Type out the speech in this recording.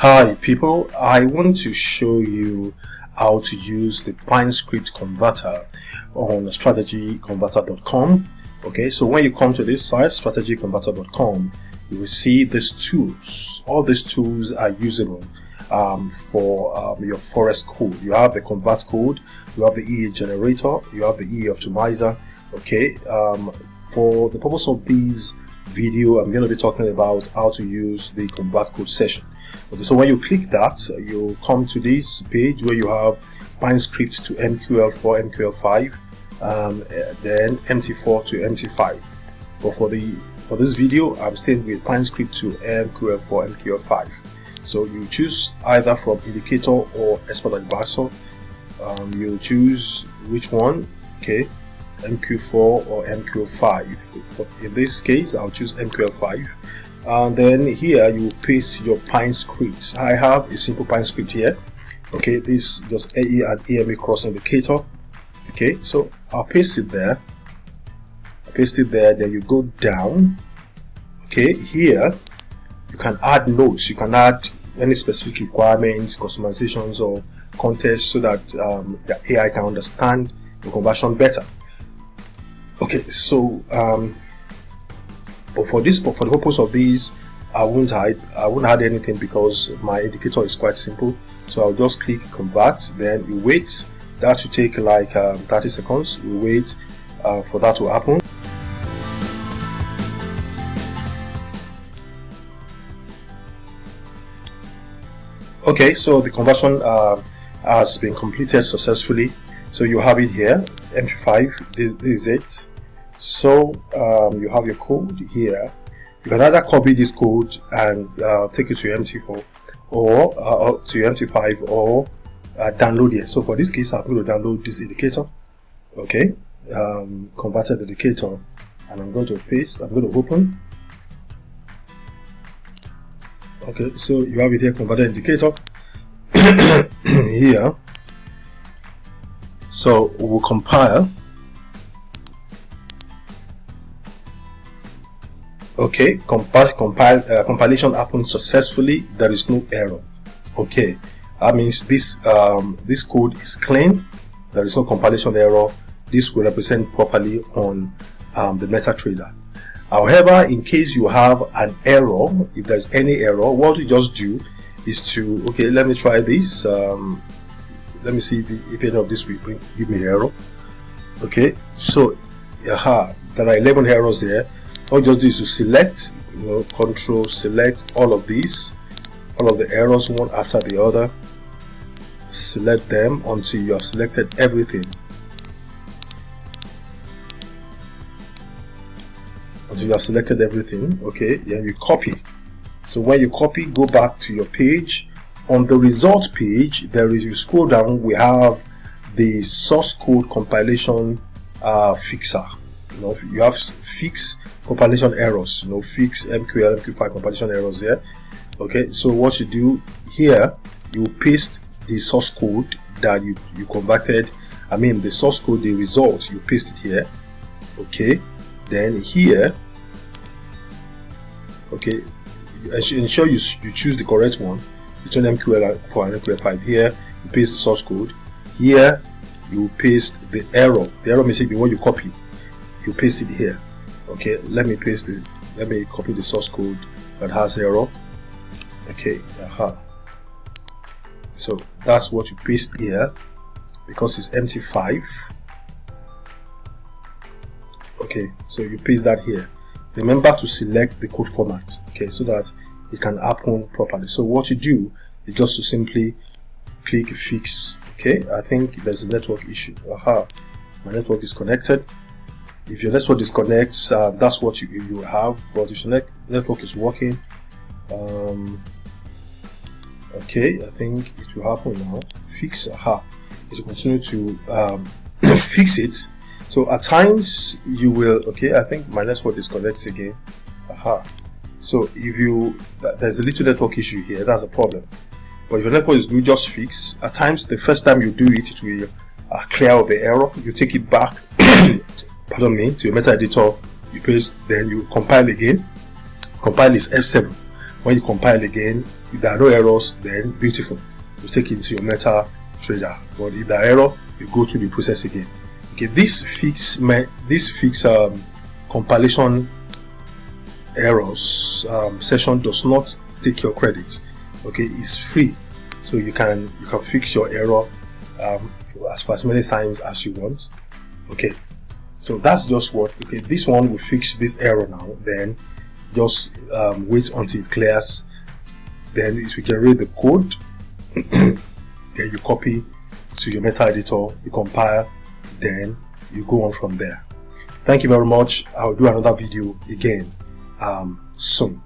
Hi people, I want to show you how to use the Pine script converter on strategyconverter.com. Okay, so when you come to this site, strategyconverter.com, you will see these tools. All these tools are usable for your forex code. You have the convert code, you have the EA generator, you have the EA optimizer. Okay, for the purpose of this video, I'm going to be talking about how to use the convert code session. Okay, so when you click that, you come to this page where you have Pine script to MQL4 MQL5, then MT4 to MT5. But for this video, I'm staying with Pine script to MQL4 MQL5. So you choose either from indicator or expert advisor. You choose which one. Okay, MQ4 or MQL5. In this case, I'll choose MQL5. And then here you paste your Pine script. I have a simple Pine script here. Okay, this is just AE and EMA cross indicator. Okay, so I'll paste it there. Then you go down. Okay, here you can add notes. You can add any specific requirements, customizations, or contests so that the AI can understand the conversion better. Okay, so but for the purpose of these, I won't add anything because my indicator is quite simple. So I'll just click convert, then you wait. That should take like 30 seconds. We wait for that to happen. Okay, so the conversion has been completed successfully. So you have it here, MT5, this is it. So you have your code here. You can either copy this code and take it to MT4 or to MT5 or download it. So for this case, I'm going to download this indicator. Okay, converted indicator, and I'm going to paste. I'm going to open. Okay, so you have it here, converted indicator here. So we'll compile. Okay, compilation happened successfully. There is no error. Okay, that means this this code is clean. There is no compilation error. This will represent properly on the MetaTrader. However, in case you have an error, if there's any error, what you just do is to, okay, let me try this. Let me see if any of this will give me error. Okay, so there are 11 errors there. All you just do is to select, control select all of these, all of the errors one after the other. Select them until you have selected everything. Until you have selected everything, okay, then you copy. So when you copy, go back to your page. On the result page, you scroll down, we have the source code compilation fixer. You have fix compilation errors, fix MQL, MQ5 compilation errors here. Okay, so what you do here, you paste the source code that you converted. I mean the source code, the result, you paste it here. Okay, then here, okay, ensure you choose the correct one between MQL4 and MQL5. Here you paste the source code. Here you paste the error. The error message, the one you copy, you paste it here. Okay, let me paste it. Let me copy the source code that has error. Okay, so that's what you paste here because it's MT5. Okay, so you paste that here. Remember to select the code format, okay, so that it can happen properly. So what you do is just to simply click fix. Okay, I think there's a network issue. My network is connected. If your network disconnects, that's what you have. But if your network is working, okay, I think it will happen now. Fix. It will continue to fix it. So at times you will. Okay, I think my network disconnects again. So if there's a little network issue here, that's a problem. But if your network is good, just fix. At times, the first time you do it, it will clear out the error. You take it back. Pardon me, to your meta editor, you paste, then you compile again. Compile is F7. When you compile again, If there are no errors, then beautiful, you take it into your MetaTrader. But if there are errors, you go through the process again. Okay, this fix compilation errors session does not take your credit. Okay, it's free, so you can fix your error for as many times as you want. Okay, so that's just what. Okay, this one will fix this error now. Then just wait until it clears. Then it will generate the code. Then you copy to your meta editor, you compile, then you go on from there. Thank you very much. I'll do another video again soon.